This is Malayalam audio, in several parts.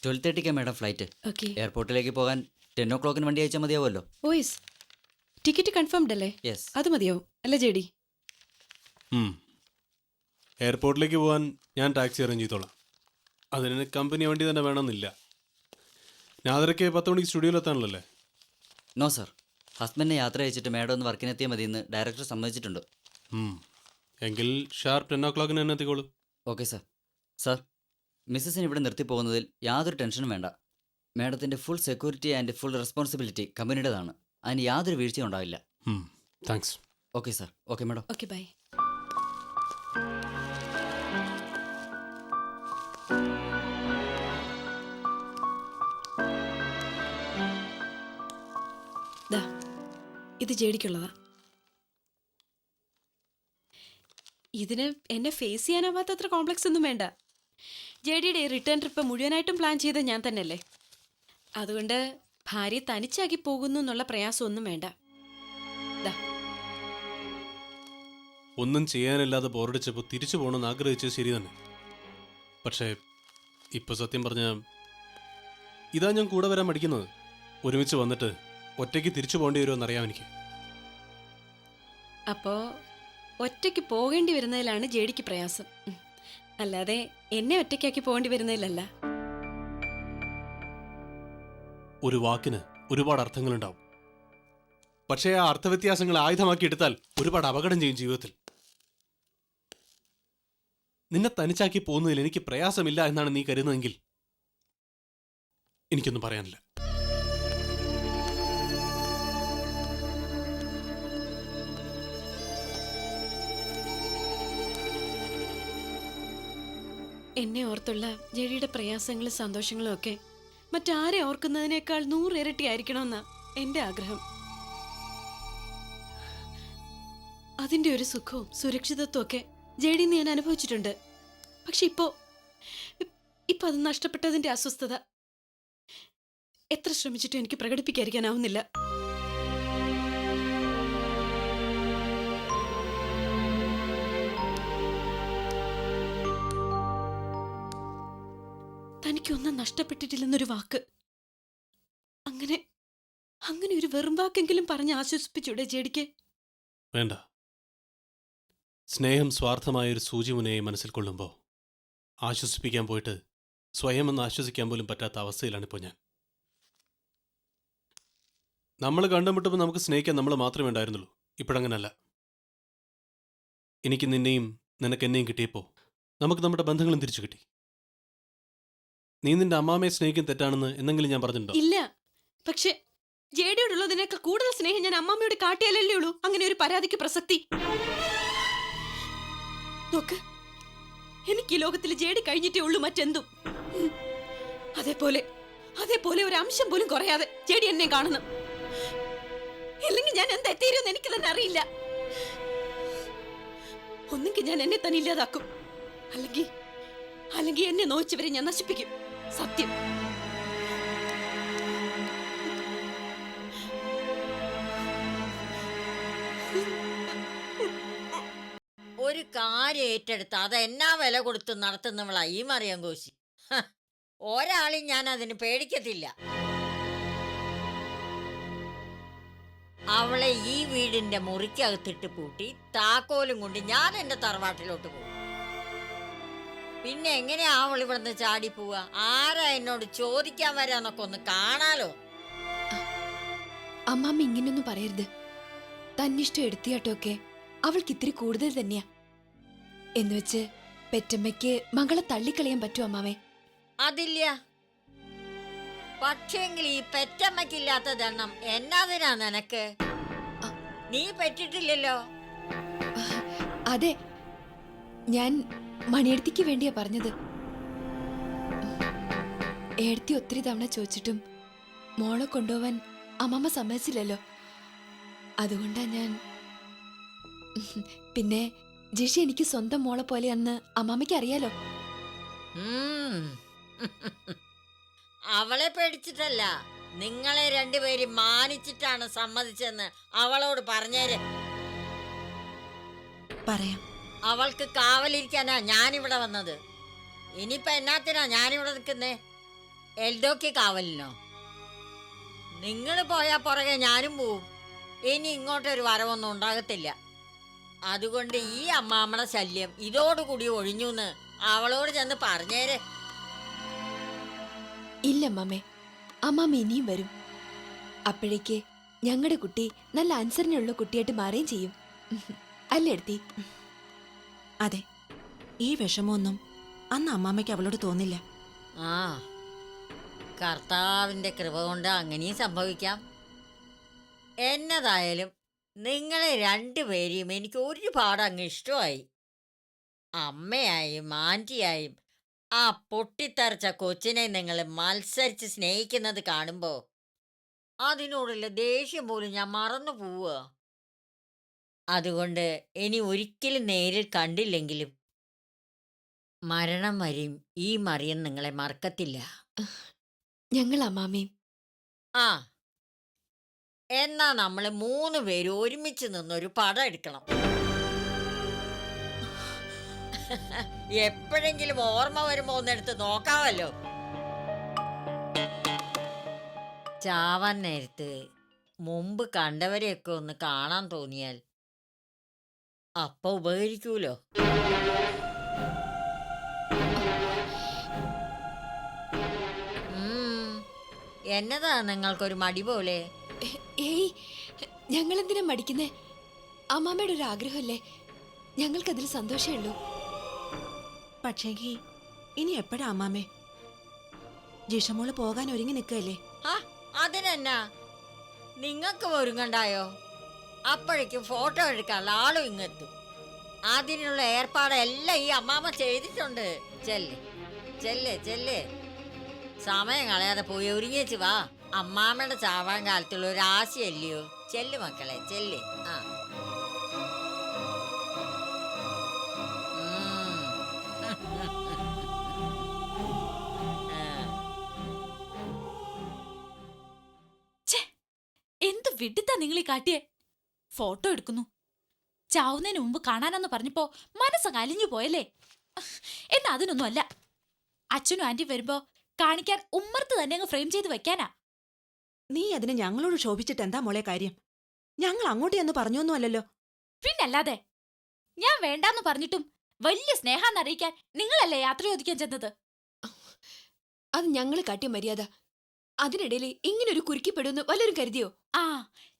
12:30 മാഡം ഫ്ലൈറ്റ്. ഓക്കെ. എയർപോർട്ടിലേക്ക് പോകാൻ 10 o'clock വണ്ടി അയച്ചാൽ മതിയാവുമല്ലോ. ഓയിസ് ടിക്കറ്റ് കൺഫേംഡ് അല്ലേ? യെസ്. അത് മതിയാവും അല്ലേ ജെഡി? എയർപോർട്ടിലേക്ക് പോകാൻ ഞാൻ ടാക്സി അറേഞ്ച് ചെയ്തോളാം. അതിന് കമ്പനി വണ്ടി തന്നെ വേണമെന്നില്ല. നാദരയ്ക്ക് 10 മണിക്ക് സ്റ്റുഡിയോയിലെത്താണല്ലേ? നോ സർ, ഹസ്ബൻഡിനെ യാത്ര അയച്ചിട്ട് മാഡം ഒന്ന് വർക്കിനെത്തിയാൽ മതിയെന്ന് ഡയറക്ടർ സമ്മതിച്ചിട്ടുണ്ട്. എങ്കിൽ ഷാർപ്പ് 10 o'clock തന്നെ എത്തിക്കോളൂ. Okay sir. സർ, മിസ്സസിന് ഇവിടെ നിർത്തി പോകുന്നതിൽ യാതൊരു ടെൻഷനും വേണ്ട. മാഡത്തിൻ്റെ full security and full responsibility കമ്പനിയുടേതാണ്. അതിന് യാതൊരു വീഴ്ചയും ഉണ്ടാവില്ല. Thanks. Okay sir. Okay madam. Okay bye. ഇത് ജെഡിക്കുള്ളതാ. ഇതിന് എന്നെ ഫേസ് ചെയ്യാനാവാത്തത്ര കോംപ്ലക്സ് ഒന്നും വേണ്ട. ജെഡിയുടെ റിട്ടേൺ ട്രിപ്പ് മുഴുവനായിട്ടും പ്ലാൻ ചെയ്ത് ഞാൻ തന്നെയല്ലേ. അതുകൊണ്ട് ഭാര്യ തനിച്ചാക്കി പോകുന്നു എന്നുള്ള പ്രയാസമൊന്നും വേണ്ട. ഒന്നും ചെയ്യാനില്ലാതെ ബോറടിച്ചപ്പോൾ തിരിച്ചു പോകണമെന്ന് ആഗ്രഹിച്ചത് ശരി തന്നെ. പക്ഷേ ഇപ്പോൾ സത്യം പറഞ്ഞാൽ ഇതാ ഞാൻ കൂടെ വരാൻ മടിക്കുന്നത്. ഒരുമിച്ച് വന്നിട്ട് ഒറ്റയ്ക്ക് തിരിച്ചു പോകേണ്ടി വരുമെന്നറിയാം എനിക്ക്. അപ്പോ ഒറ്റയ്ക്ക് പോകേണ്ടി വരുന്നതിലാണ് ജെഡിക്ക് പ്രയാസം, അല്ലാതെ എന്നെ ഒറ്റയ്ക്കാക്കി പോകേണ്ടി വരുന്നതിലല്ല. ഒരു വാക്കിന് ഒരുപാട് അർത്ഥങ്ങളുണ്ടാവും. പക്ഷേ ആ അർത്ഥവ്യത്യാസങ്ങൾ ആയുധമാക്കി എടുത്താൽ ഒരുപാട് അപകടം ചെയ്യും ജീവിതത്തിൽ. നിന്നെ തനിച്ചാക്കി പോകുന്നതിൽ എനിക്ക് പ്രയാസമില്ല എന്നാണ് നീ കരുതുന്നതെങ്കിൽ എനിക്കൊന്നും പറയാനില്ല. എന്നെ ഓർത്തുള്ള ജെഡിയുടെ പ്രയാസങ്ങളും സന്തോഷങ്ങളും ഒക്കെ മറ്റാരെ ഓർക്കുന്നതിനേക്കാൾ 100 ഇരട്ടി ആയിരിക്കണമെന്നാ എന്റെ ആഗ്രഹം. അതിന്റെ ഒരു സുഖവും സുരക്ഷിതത്വവും ഒക്കെ ജെഡിന്ന് ഞാൻ അനുഭവിച്ചിട്ടുണ്ട്. പക്ഷെ ഇപ്പൊ അത് നഷ്ടപ്പെട്ടതിന്റെ അസ്വസ്ഥത എത്ര ശ്രമിച്ചിട്ടും എനിക്ക് പ്രകടിപ്പിക്കാതിരിക്കാനാവുന്നില്ല. തനിക്കൊന്നും നഷ്ടപ്പെട്ടിട്ടില്ലെന്നൊരു വാക്ക്, അങ്ങനെ ഒരു വെറും വാക്കെങ്കിലും പറഞ്ഞ് ആശ്വസിപ്പിച്ചൂടെ ജെഡിക്ക്? വേണ്ട. സ്നേഹം സ്വാർത്ഥമായൊരു സൂചിമുനയെ മനസ്സിൽ കൊള്ളുമ്പോൾ ആശ്വസിപ്പിക്കാൻ പോയിട്ട് സ്വയം ഒന്ന് ആശ്വസിക്കാൻ പോലും പറ്റാത്ത അവസ്ഥയിലാണിപ്പോൾ ഞാൻ. നമ്മൾ കണ്ടുമുട്ടുമ്പോൾ നമുക്ക് സ്നേഹിക്കാൻ നമ്മൾ മാത്രമേ ഉണ്ടായിരുന്നുള്ളൂ. ഇപ്പോഴങ്ങനല്ല. എനിക്ക് നിന്നെയും നിനക്ക് എന്നെയും കിട്ടിയപ്പോൾ നമുക്ക് നമ്മുടെ ബന്ധങ്ങളും തിരിച്ചു കിട്ടി. നീ നിന്റെ അമ്മാമ്മയെ സ്നേഹിക്കാൻ തെറ്റാണെന്ന് എന്തെങ്കിലും ഞാൻ പറഞ്ഞിട്ടുണ്ടോ? ഇല്ല. പക്ഷെ ജെഡിയോടുള്ളതിനേക്കാൾ കൂടുതൽ സ്നേഹം ഞാൻ അമ്മാമ്മയോട് കാട്ടിയാലല്ലേ ഉള്ളൂ അങ്ങനെ ഒരു പരാതിക്ക് പ്രസക്തി. നോക്ക്, എനിക്ക് ഈ ലോകത്തിൽ ജെഡി കഴിഞ്ഞിട്ടേ ഉള്ളൂ മറ്റെന്തും. അതേപോലെ ഒരു അംശം പോലും കുറയാതെ ജെഡി എന്നെ കാണുന്നു. ഇല്ലെങ്കിൽ ഞാൻ എന്താ എത്തിയിരുന്ന് എനിക്ക് തന്നെ അറിയില്ല. ഒന്നെങ്കിൽ ഞാൻ എന്നെ തന്നെ ഇല്ലാതാക്കും, അല്ലെങ്കിൽ എന്നെ നോയിച്ചവരെ ഞാൻ നശിപ്പിക്കും. സത്യം. ഒരു കാര്യം ഏറ്റെടുത്ത് അത് എന്നാ വില കൊടുത്ത് നടത്തുന്നവളാ ഈ മറിയം കോശി. ഒരാളെയും ഞാൻ അതിന് പേടിക്കത്തില്ല. അവളെ ഈ വീടിന്റെ മുറിക്കകത്തിട്ട് പൂട്ടി താക്കോലും കൊണ്ട് ഞാൻ എന്റെ തറവാട്ടിലോട്ട് പോകും. പിന്നെ എങ്ങനെയാ അവൾ ഇവിടുന്ന് ചാടി പോവാ? ആരാ എന്നോട് ചോദിക്കാൻ വരാന്നൊക്കെ ഒന്ന് കാണാലോ. അമ്മാമ്മ ഇങ്ങനൊന്നും പറയരുത്. തന്നിഷ്ടം എടുത്തിയാട്ടൊക്കെ അവൾക്ക് ഇത്തിരി കൂടുതൽ തന്നെയാ. എന്നുവെച്ച് പെറ്റമ്മയ്ക്ക് മകളെ തള്ളിക്കളയാൻ പറ്റുമോ അമ്മാവേ? അതില്ല. പക്ഷേങ്കിൽ ഈ പെറ്റമ്മക്കില്ലാത്ത ദണ്ണം എന്നാതിനാ നിനക്ക്? നീ പെറ്റിട്ടില്ലല്ലോ. അതെ, ഞാൻ മണിയെടുത്തിക്ക് വേണ്ടിയാ പറഞ്ഞത്. ഏടത്തി ഒത്തിരി തവണ ചോദിച്ചിട്ടും മോളെ കൊണ്ടുപോവാൻ അമ്മമ്മ സമ്മതിച്ചില്ലല്ലോ. അതുകൊണ്ടാ ഞാൻ. പിന്നെ ജിഷി എനിക്ക് സ്വന്തം മോളെ പോലെയാണെന്ന് അമ്മാമ്മയ്ക്ക് അറിയാലോ. അവളെ പേടിച്ചിട്ടല്ല, നിങ്ങളെ രണ്ടുപേരും മാനിച്ചിട്ടാണ് സമ്മതിച്ചെന്ന് അവളോട് പറഞ്ഞേര്. പറയാം. അവൾക്ക് കാവലിരിക്കാനാ ഞാനിവിടെ വന്നത്. ഇനിയിപ്പോ എന്നാത്തിനാ ഞാനിവിടെ നിൽക്കുന്നേ? എൽദോക്ക് കാവലിനോ? നിങ്ങൾ പോയാ പുറകെ ഞാനും പോവും. ഇനി ഇങ്ങോട്ടൊരു വരവൊന്നും ഉണ്ടാകത്തില്ല. അതുകൊണ്ട് ഈ അമ്മാമ്മയുടെ ശല്യം ഇതോടുകൂടി ഒഴിഞ്ഞൂന്ന് അവളോട് ചെന്ന് പറഞ്ഞേരെ. ഇല്ല അമ്മാമ്മേ, അമ്മാമ്മ ഇനിയും വരും. അപ്പോഴേക്ക് ഞങ്ങളുടെ കുട്ടി നല്ല അനുസരണയുള്ള കുട്ടിയായിട്ട് മാറുകയും ചെയ്യും. അല്ലേ എടുത്തി? അതെ, ഈ വിഷമമൊന്നും അന്ന് അമ്മാമ്മയ്ക്ക് അവളോട് തോന്നില്ല. ആ, കർത്താവിൻ്റെ കൃപ കൊണ്ട് അങ്ങനെയും സംഭവിക്കാം. എന്നതായാലും നിങ്ങളെ രണ്ടുപേരെയും എനിക്ക് ഒരുപാട് അങ്ങ് ഇഷ്ടമായി. അമ്മയായും ആൻറ്റിയായും ആ പൊട്ടിത്തെറിച്ച കൊച്ചിനെ നിങ്ങൾ മത്സരിച്ച് സ്നേഹിക്കുന്നത് കാണുമ്പോൾ അതിനോടുള്ള ദേഷ്യം പോലും ഞാൻ മറന്നു പോവുക. അതുകൊണ്ട് ഇനി ഒരിക്കലും നേരിൽ കണ്ടില്ലെങ്കിലും മരണം വരെയും ഈ മറിയം നിങ്ങളെ മറക്കത്തില്ല. ഞങ്ങൾ അമ്മാമ്മയും. ആ, എന്നാ നമ്മൾ 3 പേരും ഒരുമിച്ച് നിന്നൊരു പടം എടുക്കണം. എപ്പോഴെങ്കിലും ഓർമ്മ വരുമ്പോ ഒന്നെടുത്ത് നോക്കാമല്ലോ. ചാവാൻ നേരത്ത് മുമ്പ് കണ്ടവരെയൊക്കെ ഒന്ന് കാണാൻ തോന്നിയാൽ അപ്പൊ ഉപകരിക്കൂലോ. എന്നതാ നിങ്ങൾക്കൊരു മടി പോലെ? ഏയ്, ഞങ്ങൾ എന്തിനാ മടിക്കുന്നേ? അമ്മാമ്മയുടെ ഒരു ആഗ്രഹമല്ലേ, ഞങ്ങൾക്കതിൽ സന്തോഷമേ ഉള്ളൂ. പക്ഷേങ്കി ഇനി എപ്പോഴാ അമ്മാമ്മേ? ജിഷമോള് പോകാൻ ഒരുങ്ങി നിൽക്കല്ലേ? ആ, അതിനെന്നാ, നിങ്ങൾക്ക് ഒരുങ്ങണ്ടായോ? അപ്പോഴേക്കും ഫോട്ടോ എടുക്കാനുള്ള ആളും ഇങ്ങെത്തും. അതിനുള്ള ഏർപ്പാടെല്ലാം ഈ അമ്മാമ്മ ചെയ്തിട്ടുണ്ട്. ചെല്ല് ചെല്ല് ചെല്ല്, സമയം കളയാതെ പോയി ഒരുങ്ങിച്ച് വാ. അമ്മാമ്മയുടെ ചാവാൻ കാലത്തുള്ള ഒരു ആശയല്ലയോ? ചെല്ല് മക്കളെ, ചെല്ല്. ആ, എന്ത് വിഡിത്താ നിങ്ങൾ ഈ കാട്ടിയേ? ഫോട്ടോ എടുക്കുന്നു, ചാവുന്നതിന് മുമ്പ് കാണാനെന്ന് പറഞ്ഞപ്പോ മനസ്സങ്ങ് അലിഞ്ഞു പോയല്ലേ? എന്നാ അതിനൊന്നും അല്ല. അച്ഛനും ആന്റിയും വരുമ്പോ കാണിക്കാൻ ഉമ്മർത്ത് തന്നെ അങ്ങ് ഫ്രെയിം ചെയ്ത് വെക്കാനാ. നീ അതിന് ഞങ്ങളോട് ശോഭിച്ചിട്ട് എന്താ മോളെ കാര്യം? ഞങ്ങൾ അങ്ങോട്ട് എന്ന് പറഞ്ഞൊന്നുമല്ലല്ലോ. പിന്നല്ലാതെ, ഞാൻ വേണ്ടാന്ന് പറഞ്ഞിട്ടും വലിയ സ്നേഹാന്ന് അറിയിക്കാൻ നിങ്ങളല്ലേ യാത്ര ചോദിക്കാൻ ചെന്നത്? അത് ഞങ്ങൾ കാട്ടിയ മര്യാദ. അതിനിടയിൽ ഇങ്ങനൊരു കുരുക്കിപ്പെടുമെന്ന് വല്ലവരും കരുതിയോ? ആ,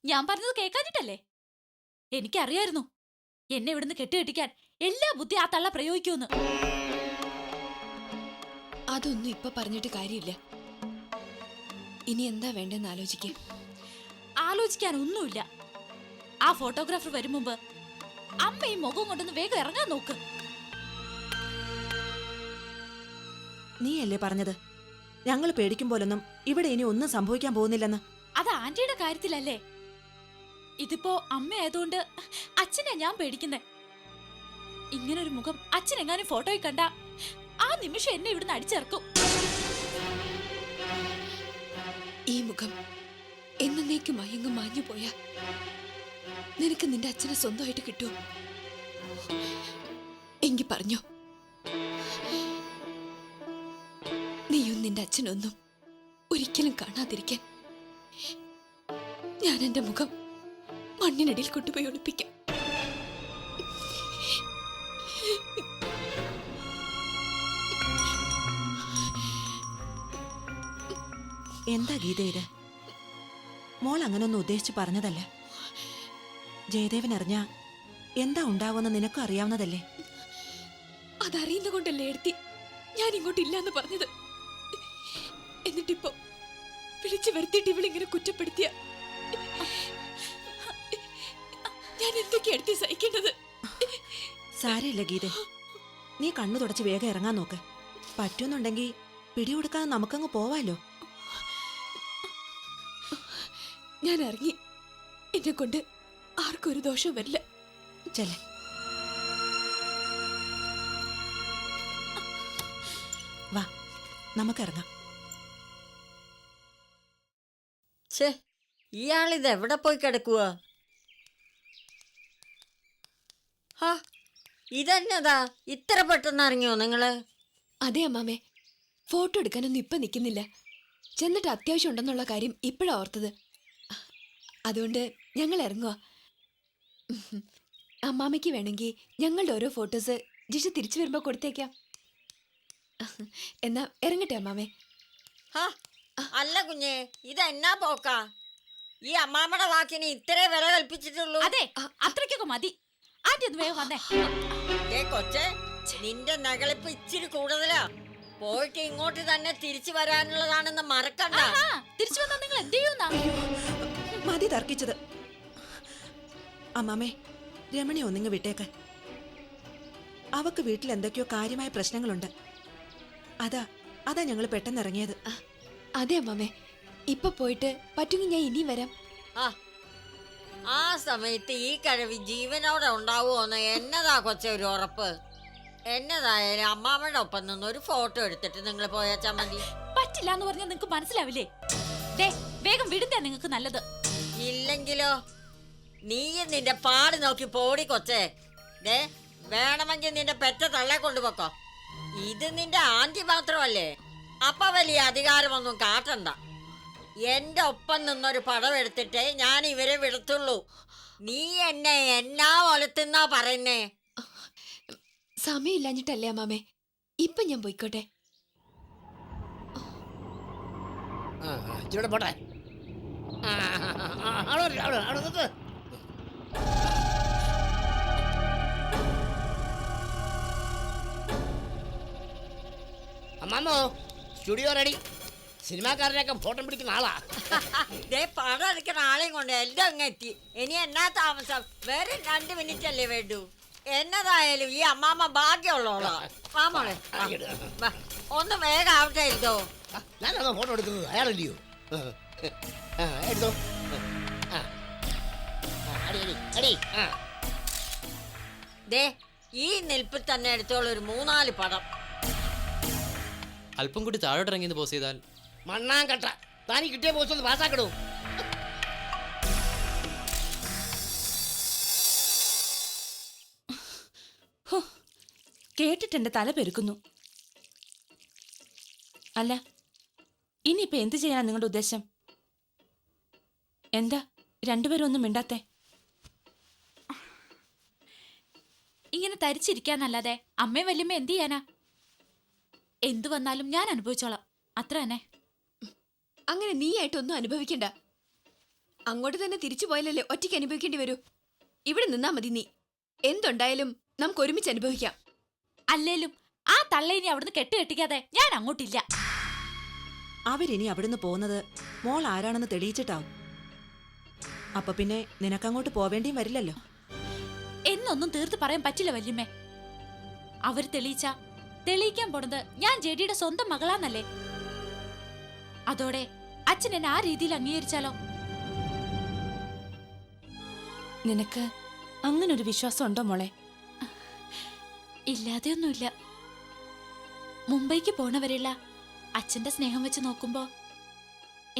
ഞാൻ പറഞ്ഞത് കേൾക്കാഞ്ഞിട്ടല്ലേ? എനിക്കറിയായിരുന്നു എന്നെ ഇവിടുന്ന് കെട്ടുകെട്ടിക്കാൻ എല്ലാ ബുദ്ധി ആ തള്ള പ്രയോഗിക്കുമെന്ന്. അതൊന്നും ഇപ്പൊ പറഞ്ഞിട്ട് കാര്യമില്ല. ഇനി എന്താ വേണ്ടെന്ന് ആലോചിക്കേ. ആലോചിക്കാനൊന്നുമില്ല. ആ ഫോട്ടോഗ്രാഫർ വരും മുമ്പ് അമ്മ ഈ മുഖം കൊണ്ടൊന്ന് വേഗം ഇറങ്ങാൻ നോക്ക്. നീയല്ലേ പറഞ്ഞത് ഞങ്ങൾ പേടിക്കും പോലൊന്നും ഇവിടെ ഇനി ഒന്നും സംഭവിക്കാൻ പോകുന്നില്ലെന്ന്? അത് ആന്റിയുടെ കാര്യത്തിലല്ലേ. ഇതിപ്പോ അമ്മയായതുകൊണ്ട് അച്ഛനെ ഞാൻ പേടിക്കുന്നേ. ഇങ്ങനൊരു മുഖം അച്ഛനെങ്ങാനും ഫോട്ടോയിൽ കണ്ട ആ നിമിഷം എന്നെ ഇവിടുന്ന് അടിച്ചിറക്കും. ഈ മുഖം എന്നേക്കും മയങ്ങ് മാഞ്ഞു പോയാ നിനക്ക് നിന്റെ അച്ഛനെ സ്വന്തമായിട്ട് കിട്ടുമോ? എങ്കി പറഞ്ഞോ, നീയും നിന്റെ അച്ഛനൊന്നും ഒരിക്കലും കാണാതിരിക്കാൻ ഞാൻ എന്റെ മുഖം മണ്ണിനടിയിൽ കൊണ്ടുപോയി ഒളിപ്പിക്കാം. എന്താ ഗീത ഇത്? മോൾ അങ്ങനൊന്നും ഉദ്ദേശിച്ച് പറഞ്ഞതല്ല. ജയദേവൻ അറിഞ്ഞാ എന്താ ഉണ്ടാവുമെന്ന് നിനക്കും അറിയാവുന്നതല്ലേ? അതറിയുന്ന കൊണ്ടല്ലേ എടുത്തി ഞാൻ ഇങ്ങോട്ടില്ലാന്ന് പറഞ്ഞത്. എന്നിട്ടിപ്പോ വിളിച്ചു വരുത്തിയിട്ട് ഇവളിങ്ങനെ കുറ്റപ്പെടുത്തിയ ഞാൻ എന്തൊക്കെയാ എടുത്തി സഹിക്കേണ്ടത്? സാരമില്ല ഗീത, നീ കണ്ണു തുടച്ച് വേഗം ഇറങ്ങാൻ നോക്ക്. പറ്റുന്നുണ്ടെങ്കിൽ പിടികൊടുക്കാതെ നമുക്കങ്ങ് പോവാലോ. ഞാൻ ഇറങ്ങി. എന്നെ കൊണ്ട് ആർക്കും ഒരു ദോഷവും വരില്ല. ചെല്ലേ. വാ, നമുക്കിറങ്ങാം. ഛേ, ഇയാളിത് എവിടെ പോയി കിടക്കുക? ഹാ, ഇതെന്നതാ ഇത്ര പെട്ടെന്ന് ഇറങ്ങിയോ നിങ്ങള്? അതെ അമ്മാമേ, ഫോട്ടോ എടുക്കാനൊന്നും ഇപ്പൊ നിൽക്കുന്നില്ല. ചെന്നിട്ട് അത്യാവശ്യം ഉണ്ടെന്നുള്ള കാര്യം ഇപ്പോഴാ ഓർത്തത്. അതുകൊണ്ട് ഞങ്ങൾ ഇറങ്ങുക. അമ്മാമ്മയ്ക്ക് വേണമെങ്കിൽ ഞങ്ങളുടെ ഓരോ ഫോട്ടോസ് ജിഷ തിരിച്ചു വരുമ്പോ കൊടുത്തേക്കാം. എന്നാ ഇറങ്ങട്ടെ അമ്മാമേ. ഹാ, അല്ല കുഞ്ഞെ, ഇതെന്നാ പോക്കാ? ഈ അമ്മാമ്മയുടെ വാക്കിന് ഇത്രേ വില കൽപ്പിച്ചിട്ടുള്ളൂ. അതെ, അത്രയ്ക്കൊക്കെ മതി. ആന്റി ഒന്ന് വേഗം വന്നേ. ദേ കൊച്ചേ, നിന്റെ നകളിപ്പ് ഇച്ചിരി കൂടുതലാ. പോയിട്ട് ഇങ്ങോട്ട് തന്നെ തിരിച്ചു വരാനുള്ളതാണെന്ന് മറക്കണ്ട. ആ, തിരിച്ചു വന്നാൽ നിങ്ങൾ എന്ത് ചെയ്യുന്നാ? മതി തർക്കിച്ചത്. അമ്മാമേ, രമണി ഒന്നിങ്ങ് വിട്ടേക്ക്. അവക്ക് വീട്ടിൽ എന്തൊക്കെയോ കാര്യമായ പ്രശ്നങ്ങളുണ്ട്. അതാ ഞങ്ങൾ പെട്ടെന്ന് ഇറങ്ങിയത്. അതെ അമ്മാമേ, ഇപ്പൊ പോയിട്ട് പറ്റുമെങ്കിൽ ഞാൻ ഇനിയും വരാം. ആ സമയത്ത് ഈ കഴിവ് ജീവനോടെ ഉണ്ടാവുമോന്ന് എന്നതാ കൊച്ചെ ഒരു ഉറപ്പ്? എന്നതായാലും അമ്മാമ്മയുടെ ഒപ്പം നിന്ന് ഒരു ഫോട്ടോ എടുത്തിട്ട് നിങ്ങൾ പോയാച്ചാ മതി. പറ്റില്ല എന്ന് പറഞ്ഞാൽ നിങ്ങൾക്ക് മനസ്സിലാവില്ലേ? ദേ, വേഗം വിടുന്നേ നിങ്ങൾക്ക് നല്ലത്. ഇല്ലെങ്കിലോ നീ നിന്റെ പാട് നോക്കി പോടി കൊച്ചേ. ദേ, വേണമെങ്കിൽ നിന്റെ പെറ്റ തള്ളെ കൊണ്ടുപോക്കോ. ഇത് നിന്റെ ആന്റി മാത്രമല്ലേ, അപ്പൊ വലിയ അധികാരമൊന്നും കാട്ടണ്ട. എന്റെ ഒപ്പം നിന്നൊരു പടം എടുത്തിട്ടേ ഞാൻ ഇവരെ വിടത്തുള്ളൂ. നീ എന്നെ എന്നാ ഒലത്തുന്നാ പറയുന്നേ? സമയമില്ലാഞ്ഞിട്ടല്ലേ അമ്മാമേ, ഇപ്പൊ ഞാൻ പോയിക്കോട്ടെ. ഇവിടെ പോട്ടെ. അമ്മാമോ, സ്റ്റുഡിയോ റെഡി. സിനിമാക്കാരനെയൊക്കെ ഫോട്ടോ പിടിക്കുന്ന ആളാ. ദേ, പടം എടുക്കുന്ന ആളെയും കൊണ്ട് എല്ലാം അങ്ങ് എത്തി. ഇനി എന്നാ താമസം? വേറെ 2 മിനിറ്റ് അല്ലേ വേണ്ടു. എന്നതായാലും ഈ അമ്മാമ്മ ഭാഗ്യമുള്ളോളാ. വാ മോളെ, വാ. ഒന്ന് വേഗം ആവട്ടെ. എന്തോ ഞാനാണോ ഫോട്ടോ എടുക്കുന്നത്? അയാളല്ലയോ? എടുത്തോ. അടി അടി അടി. ദേ, ഈ നിൽപ്പിൽ തന്നെ എടുത്തോളൂ ഒരു 3-4 പടം. അല്പം കൂടി താഴോട്ടിറങ്ങിന്ന് പോസ് ചെയ്താൽ. മണ്ണാങ്കട്ട, താനി കിട്ടിയ പോസ്റ്റ് ഒന്ന് പാസ്സാക്കണോ? കേട്ടിട്ട് എന്റെ തല പെരുക്കുന്നു. അല്ല, ഇനിയിപ്പോ എന്ത് ചെയ്യാനാ നിങ്ങളുടെ ഉദ്ദേശം? എന്താ രണ്ടുപേരും ഒന്നും മിണ്ടാത്തെ? ഇങ്ങനെ തരിച്ചിരിക്കാന്നല്ലാതെ അമ്മയും വല്യമ്മ എന്ത് ചെയ്യാനാ? എന്തു വന്നാലും ഞാൻ അനുഭവിച്ചോളാം, അത്ര തന്നെ. അങ്ങനെ നീയായിട്ടൊന്നും അനുഭവിക്കണ്ട. അങ്ങോട്ട് തന്നെ തിരിച്ചു പോയാലല്ലേ ഒറ്റയ്ക്ക് അനുഭവിക്കേണ്ടി വരൂ. ഇവിടെ നിന്നാ മതി നീ. എന്തുണ്ടായാലും നമുക്ക് ഒരുമിച്ച് അനുഭവിക്കാം. അല്ലേലും ആ തള്ളയിനി അവിടുന്ന് കെട്ടിക്കാതെ ഞാൻ അങ്ങോട്ടില്ല. അവരിനി അവിടുന്ന് പോകുന്നത് മോൾ ആരാണെന്ന് തെളിയിച്ചിട്ടാവും. അപ്പൊ പിന്നെ നിനക്കങ്ങോട്ട് പോവേണ്ടിയും വരില്ലല്ലോ. എന്നൊന്നും തീർത്ത് പറയാൻ പറ്റില്ല വല്യമ്മേ. അവര് തെളിയിക്കാൻ പോണത് ഞാൻ ജെഡിയുടെ സ്വന്തം മകളാന്നല്ലേ. അതോടെ അച്ഛൻ എന്നെ ആ രീതിയിൽ അംഗീകരിച്ചാലോ? നിനക്ക് അങ്ങനൊരു വിശ്വാസം ഉണ്ടോ മോളെ? ഇല്ലാതെയൊന്നുമില്ല. മുംബൈക്ക് പോണവരെയുള്ള അച്ഛന്റെ സ്നേഹം വെച്ച് നോക്കുമ്പോ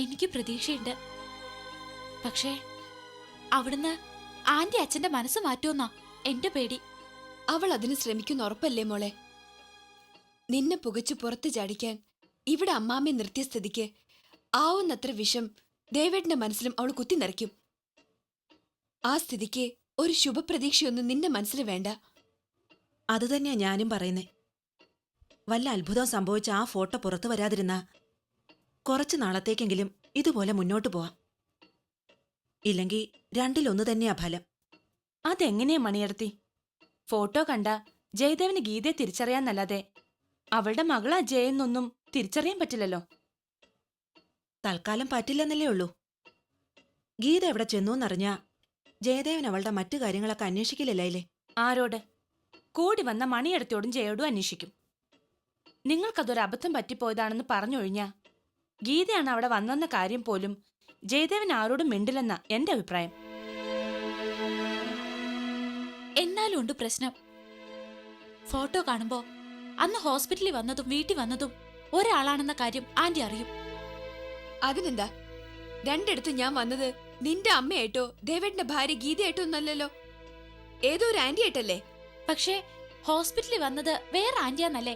എനിക്ക് പ്രതീക്ഷയുണ്ട്. പക്ഷേ അവിടുന്ന് ആന്റി അച്ഛന്റെ മനസ്സ് മാറ്റുമെന്നാ എന്റെ പേടി. അവൾ അതിന് ശ്രമിക്കുന്ന ഉറപ്പല്ലേ മോളെ? നിന്നെ പുകച്ചു പുറത്ത് ചാടിക്കാൻ ഇവിടെ അമ്മാമ്മയെ നിർത്തിയ സ്ഥിതിക്ക് ആവുന്നത്ര വിഷം ദേവേട്ടന്റെ മനസ്സിലും അവൾ കുത്തി നിറയ്ക്കും. ആ സ്ഥിതിക്ക് ഒരു ശുഭപ്രതീക്ഷയൊന്നും നിന്റെ മനസ്സിൽ വേണ്ട. അതുതന്നെയാ ഞാനും പറയുന്നേ. വല്ല അത്ഭുതം സംഭവിച്ച ആ ഫോട്ടോ പുറത്തു വരാതിരുന്ന കുറച്ചു നാളത്തേക്കെങ്കിലും ഇതുപോലെ മുന്നോട്ട് പോവാം. ഇല്ലെങ്കിൽ 2-1 തന്നെയാ ഫലം. അതെങ്ങനെയാ മണിയടത്തി? ഫോട്ടോ കണ്ട ജയദേവന് ഗീതയെ തിരിച്ചറിയാന്നല്ലാതെ അവളുടെ മകളാ ജയെന്നൊന്നും തിരിച്ചറിയാൻ പറ്റില്ലല്ലോ. തൽക്കാലം പറ്റില്ലെന്നല്ലേ ഉള്ളൂ. ഗീത എവിടെ ചെന്നൂന്നറിഞ്ഞാ ജയദേവൻ അവളുടെ മറ്റു കാര്യങ്ങളൊക്കെ അന്വേഷിക്കില്ലല്ലേ? ആരോട്? കൂടി വന്ന മണിയടത്തിയോടും ജയോടും അന്വേഷിക്കും. നിങ്ങൾക്കതൊരു അബദ്ധം പറ്റിപ്പോയതാണെന്ന് പറഞ്ഞൊഴിഞ്ഞാ ഗീതയാണ് അവിടെ വന്നെന്ന കാര്യം പോലും ജയദേവൻ ആരോടും മിണ്ടില്ലെന്നാ എന്റെ അഭിപ്രായം. എന്നാലും ഉണ്ട് പ്രശ്നം. ഫോട്ടോ കാണുമ്പോ അന്ന് ഹോസ്പിറ്റലിൽ വന്നതും വീട്ടിൽ വന്നതും ഒരാളാണെന്ന കാര്യം ആന്റി അറിയും. അതിനെന്താ? രണ്ടിടത്ത് ഞാൻ വന്നത് നിന്റെ അമ്മയായിട്ടോ ദേവേട്ടന്റെ ഭാര്യ ഗീതയായിട്ടോ ഒന്നല്ലല്ലോ. ഏതോ ഒരു ആന്റി ആയിട്ടല്ലേ? പക്ഷേ ഹോസ്പിറ്റലിൽ വന്നത് വേറെ ആന്റിയാന്നല്ലേ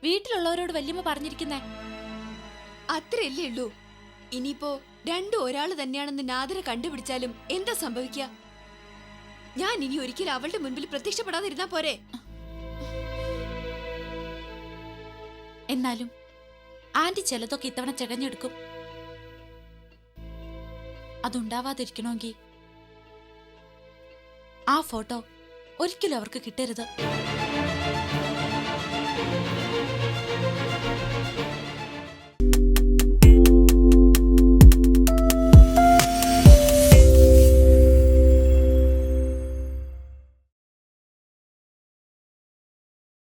വീട്ടിലുള്ളവരോട് വല്യമ്മ പറഞ്ഞിരിക്കുന്നേ. അത്രയല്ലേ ഉള്ളൂ. ഇനിയിപ്പോ രണ്ടും ഒരാള് തന്നെയാണെന്ന് നാദിര കണ്ടുപിടിച്ചാലും എന്താ സംഭവിക്കുക? ഞാൻ ഇനി ഒരിക്കലും അവളുടെ മുൻപിൽ പ്രത്യക്ഷപ്പെടാതിരുന്നാ പോരെ? എന്നാലും ആന്റി ചിലതൊക്കെ ഇത്തവണ ചെകഞ്ഞെടുക്കും. അതുണ്ടാവാതിരിക്കണമെങ്കിൽ ആ ഫോട്ടോ ഒരിക്കലും അവർക്ക് കിട്ടരുത്.